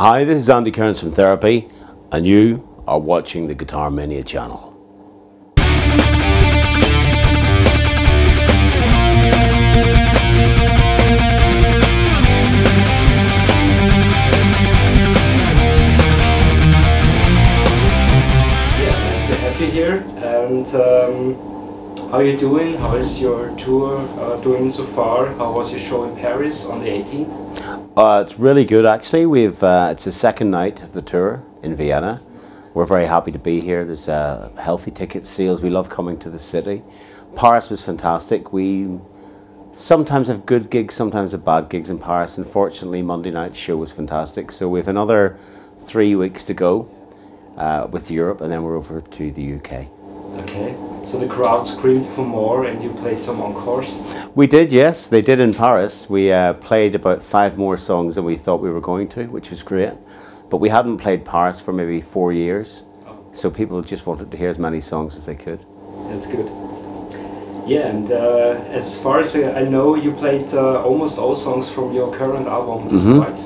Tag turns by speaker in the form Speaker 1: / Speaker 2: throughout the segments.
Speaker 1: Hi, this is Andy Cairns from Therapy, and you are watching the Guitar Mania channel.
Speaker 2: Yeah, nice to have you here. And how are you doing? How is your tour doing so far? How was your show in Paris on the 18th?
Speaker 1: It's really good, actually. It's the second night of the tour in Vienna. We're very happy to be here. There's healthy ticket sales. We love coming to the city. Paris was fantastic. We sometimes have good gigs, sometimes have bad gigs in Paris. Unfortunately, Monday night's show was fantastic. So we have another 3 weeks to go with Europe, and then we're over to the UK.
Speaker 2: Okay, so the crowd screamed for more and you played some encores?
Speaker 1: We did, yes. They did in Paris. We played about 5 more songs than we thought we were going to, which was great. But we hadn't played Paris for maybe 4 years.
Speaker 2: Oh.
Speaker 1: So people just wanted to hear as many songs as they could.
Speaker 2: That's good. Yeah, and as far as I know, you played almost all songs from your current album, is that right?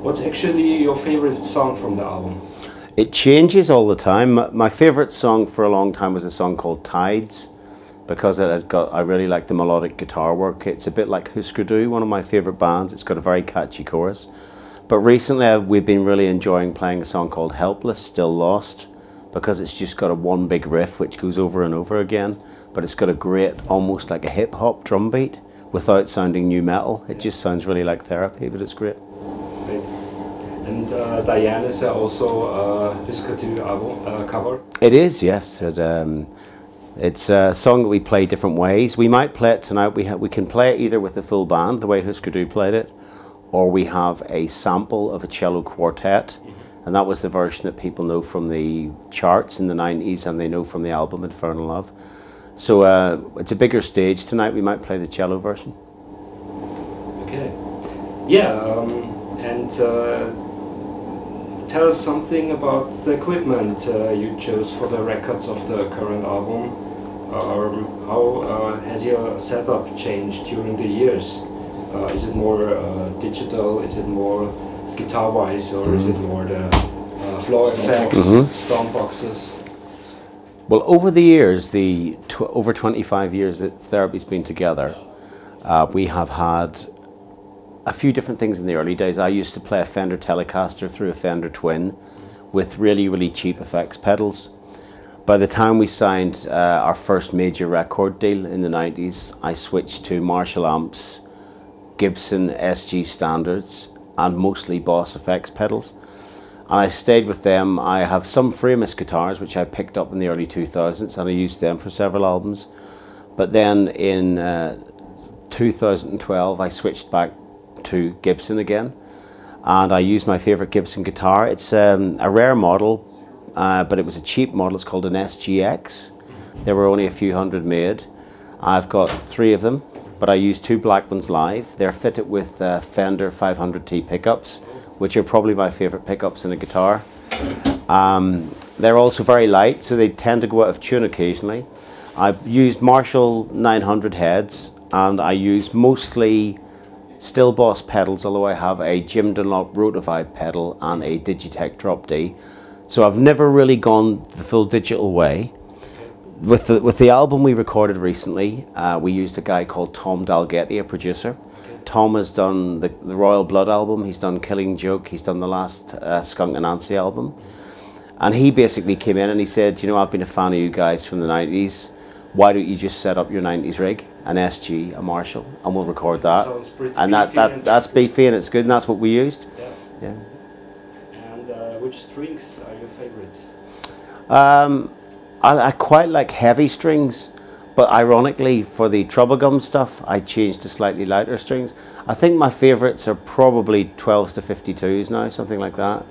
Speaker 2: What's actually your favorite song from the album?
Speaker 1: It changes all the time. My favourite song for a long time was a song called Tides, because I really like the melodic guitar work. It's a bit like Husker Du, one of my favourite bands. It's got a very catchy chorus. But recently we've been really enjoying playing a song called Helpless, Still Lost, because it's just got a one big riff which goes over and over again, but it's got a great, almost like a hip-hop drum beat without sounding new metal. It just sounds really like Therapy, but it's great.
Speaker 2: Great. And Diane is also a Husker Du album cover?
Speaker 1: It is, yes. It's a song that we play different ways. We might play it tonight. We can play it either with the full band, the way Husker Du played it, or we have a sample of a cello quartet, and that was the version that people know from the charts in the 90s and they know from the album Infernal Love. So it's a bigger stage tonight. We might play the cello version.
Speaker 2: Okay. Yeah, and tell us something about the equipment you chose for the records of the current album. How has your setup changed during the years? Is it more digital? Is it more guitar-wise, or is it more the floor effects, stomp boxes?
Speaker 1: Well, over the years, over 25 years that Therapy's been together, we have had a few different things in the early days. I used to play a Fender Telecaster through a Fender Twin with really, really cheap effects pedals. By the time we signed our first major record deal in the 90s, I switched to Marshall amps, Gibson SG standards, and mostly Boss effects pedals. And I stayed with them. I have some Framus guitars which I picked up in the early 2000s, and I used them for several albums. But then in 2012 I switched back to Gibson again, and I used my favourite Gibson guitar. It's a rare model, but it was a cheap model. It's called an SGX. There were only a few hundred made. I've got 3 of them, but I use 2 black ones live. They're fitted with Fender 500T pickups, which are probably my favourite pickups in a guitar. They're also very light, so they tend to go out of tune occasionally. I've used Marshall 900 heads, and I use mostly still Boss pedals, although I have a Jim Dunlop Rotovibe pedal and a Digitech Drop D. So I've never really gone the full digital way. With the album we recorded recently, we used a guy called Tom Dalgetty, a producer. Tom has done the Royal Blood album, he's done Killing Joke, he's done the last Skunk Anansie album. And he basically came in and he said, you know, I've been a fan of you guys from the 90s. Why don't you just set up your 90s rig, an SG, a Marshall, and we'll record that.
Speaker 2: Sounds pretty
Speaker 1: and
Speaker 2: beefy,
Speaker 1: that's beefy and it's good, and that's what we used.
Speaker 2: Yeah. And which strings are your favorites?
Speaker 1: I quite like heavy strings, but ironically for the Trouble Gum stuff I changed to slightly lighter strings. I think my favourites are probably 12s to 52s now, something like that.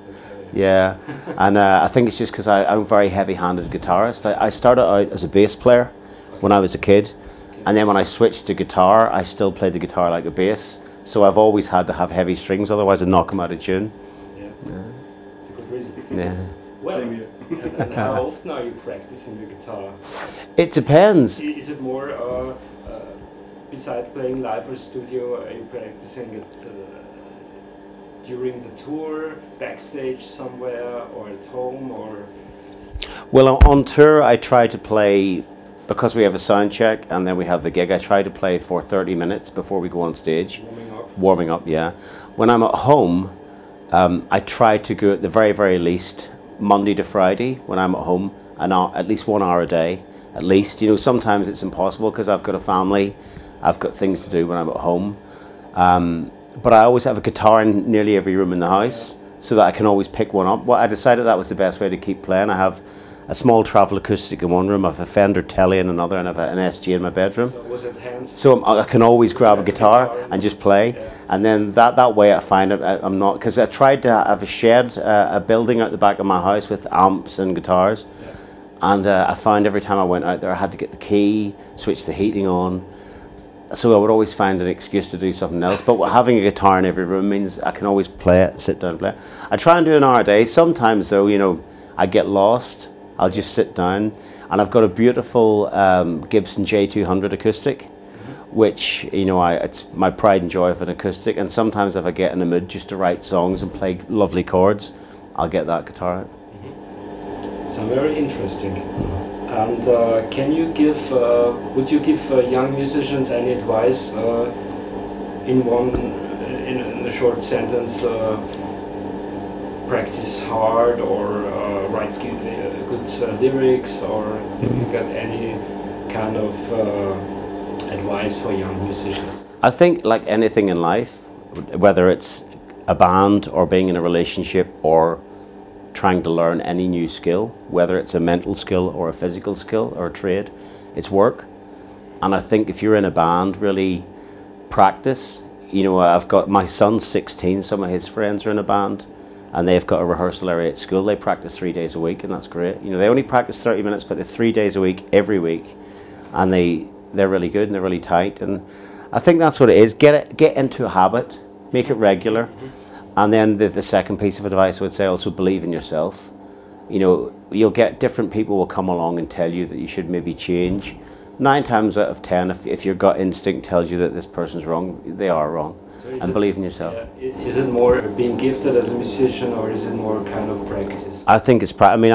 Speaker 1: Yeah, and I think it's just because I'm a very heavy-handed guitarist. I started out as a bass player when I was a kid, and then when I switched to guitar, I still played the guitar like a bass. So I've always had to have heavy strings, otherwise I'd knock them out of tune.
Speaker 2: Yeah, it's a good reason.
Speaker 1: Yeah.
Speaker 2: Well, and how often are you practicing the guitar?
Speaker 1: It depends.
Speaker 2: Is it more, besides playing live or studio, are you practicing it during the tour, backstage somewhere, or at home, or?
Speaker 1: Well, on tour I try to play, because we have a sound check and then we have the gig, I try to play for 30 minutes before we go on stage. Warming up, yeah. When I'm at home, I try to go at the very, very least Monday to Friday when I'm at home, at least 1 hour a day, at least. You know, sometimes it's impossible because I've got a family, I've got things to do when I'm at home. But I always have a guitar in nearly every room in the house so that I can always pick one up. Well, I decided that was the best way to keep playing. I have a small travel acoustic in one room, I have a Fender Telly in another, and I have an SG in my bedroom.
Speaker 2: So was it hands?
Speaker 1: So I can always grab a guitar and just play.
Speaker 2: Yeah.
Speaker 1: And then that way I find I'm not, because I tried to have a shed, a building out the back of my house with amps and guitars.
Speaker 2: Yeah.
Speaker 1: And I found every time I went out there I had to get the key, switch the heating on. So I would always find an excuse to do something else. But having a guitar in every room means I can always play it, sit down and play it. I try and do an hour a day. Sometimes though, you know, I get lost. I'll just sit down, and I've got a beautiful Gibson J200 acoustic, which, you know, it's my pride and joy of an acoustic. And sometimes if I get in the mood just to write songs and play lovely chords, I'll get that guitar out.
Speaker 2: So very interesting. And can you give, would you give young musicians any advice in a short sentence? Practice hard, or write good lyrics, or have you got any kind of advice for young musicians?
Speaker 1: I think like anything in life, whether it's a band or being in a relationship or trying to learn any new skill, whether it's a mental skill or a physical skill or a trade, it's work. And I think if you're in a band, really practice. You know, I've got my son's 16, some of his friends are in a band, and they've got a rehearsal area at school. They practice 3 days a week, and that's great. You know, they only practice 30 minutes, but they're 3 days a week, every week, and they're really good and they're really tight. And I think that's what it is. Get into a habit, make it regular. And then the second piece of advice I would say, also believe in yourself. You know, you'll get different people will come along and tell you that you should maybe change. 9 times out of 10, if your gut instinct tells you that this person's wrong, they are wrong. So and believe in yourself.
Speaker 2: Yeah, is it more being gifted as a musician, or is it more kind of practice?
Speaker 1: I think it's I mean,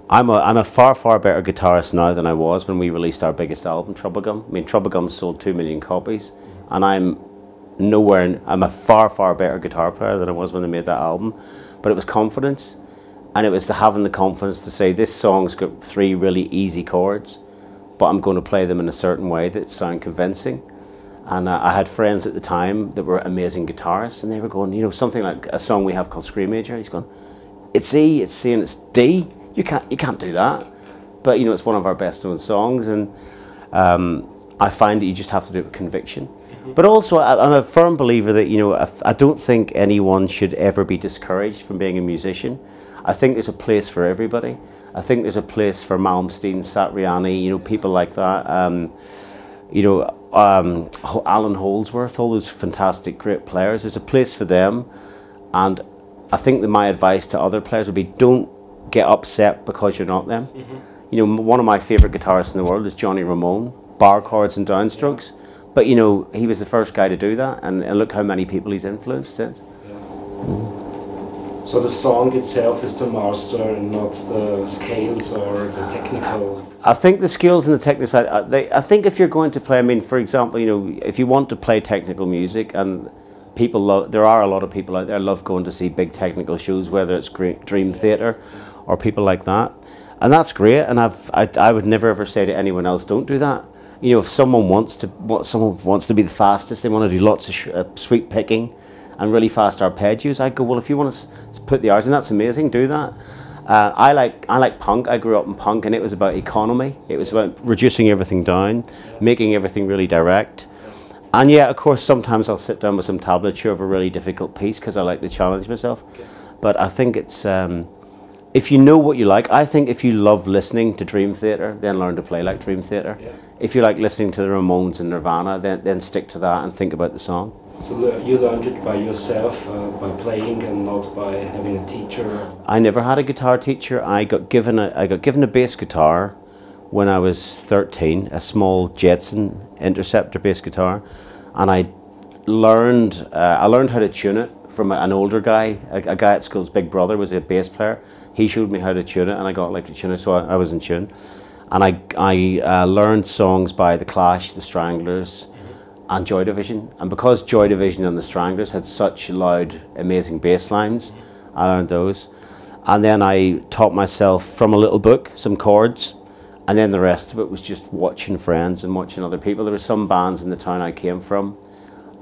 Speaker 1: I'm a far better guitarist now than I was when we released our biggest album, Trouble Gum. I mean, Trouble Gum sold 2 million copies, and I'm a far better guitar player than I was when they made that album. But it was confidence, and it was having the confidence to say, this song's got 3 really easy chords, but I'm going to play them in a certain way that sound convincing. And I had friends at the time that were amazing guitarists, and they were going, you know, something like a song we have called Scream Major. He's going, it's E, it's C, and it's D. You can't do that. But you know, it's one of our best known songs, and I find that you just have to do it with conviction. But also, I'm a firm believer that, you know, I don't think anyone should ever be discouraged from being a musician. I think there's a place for everybody. I think there's a place for Malmsteen, Satriani, you know, people like that. You know, Alan Holdsworth, all those fantastic, great players. There's a place for them, and I think that my advice to other players would be, don't get upset because you're not them. You know, one of my favourite guitarists in the world is Johnny Ramone, bar chords and downstrokes. But you know, he was the first guy to do that, and look how many people he's influenced since.
Speaker 2: So the song itself is the master, and not the scales or the technical.
Speaker 1: I think the skills and the technical side. I think if you're going to play, I mean, for example, you know, if you want to play technical music, and people love, there are a lot of people out there love going to see big technical shows, whether it's Dream Theatre or people like that, and that's great. And I would never ever say to anyone else, don't do that. You know, if someone wants to be the fastest, they want to do lots of sweep picking and really fast arpeggios, I'd go, well, if you want to put the hours in, that's amazing, do that. I like punk. I grew up in punk, and it was about economy. It was about reducing everything down, making everything really direct. And yeah, of course, sometimes I'll sit down with some tablature of a really difficult piece because I like to challenge myself. But I think it's, if you know what you like, I think if you love listening to Dream Theatre, then learn to play like Dream Theatre. If you like listening to the Ramones and Nirvana, then stick to that and think about the song.
Speaker 2: So you learned it by yourself, by playing, and not by having a teacher? I
Speaker 1: never had a guitar teacher. I got given a bass guitar when I was 13, a small Jetson Interceptor bass guitar, and I learned I learned how to tune it from an older guy. A guy at school's big brother was a bass player. He showed me how to tune it, and I got like to tune it, so I was in tune. And I learned songs by The Clash, The Stranglers, and Joy Division. And because Joy Division and The Stranglers had such loud, amazing bass lines, I learned those. And then I taught myself from a little book some chords, and then the rest of it was just watching friends and watching other people. There were some bands in the town I came from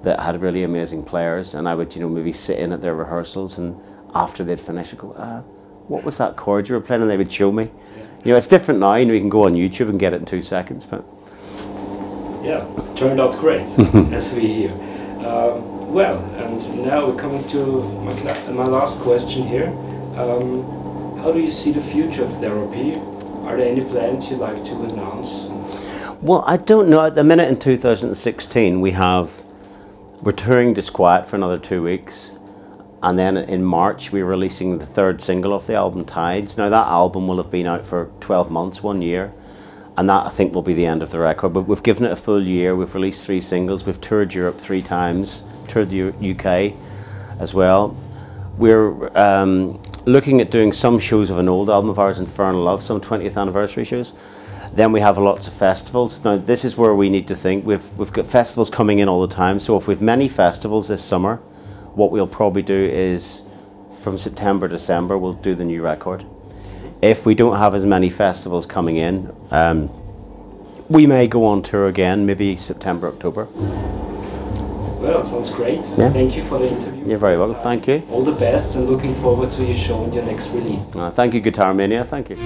Speaker 1: that had really amazing players, and I would, maybe sit in at their rehearsals, and after they'd finish, I'd go, what was that chord you were playing? And they would show me. Yeah. It's different now, you can go on YouTube and get it in 2 seconds. But
Speaker 2: yeah, turned out great, as we hear. Well, and now we're coming to my last question here. How do you see the future of therapy? Are there any plans you'd like to announce?
Speaker 1: Well, I don't know. At the minute in 2016, we're touring Disquiet for another 2 weeks. And then in March, we're releasing the 3rd single off the album, Tides. Now, that album will have been out for 12 months, 1 year. And that, I think, will be the end of the record. But we've given it a full year. We've released 3 singles. We've toured Europe 3 times, toured the UK as well. We're looking at doing some shows of an old album of ours, Infernal Love, some 20th anniversary shows. Then we have lots of festivals. Now, this is where we need to think. We've got festivals coming in all the time. So if we've many festivals this summer, what we'll probably do is from September, December, we'll do the new record. If we don't have as many festivals coming in, we may go on tour again, maybe September, October.
Speaker 2: Well, that sounds great.
Speaker 1: Yeah.
Speaker 2: Thank you for the interview.
Speaker 1: You're very welcome. Thank you.
Speaker 2: All the best, and looking forward to your show and your next release.
Speaker 1: Thank you, Guitar Mania. Thank you.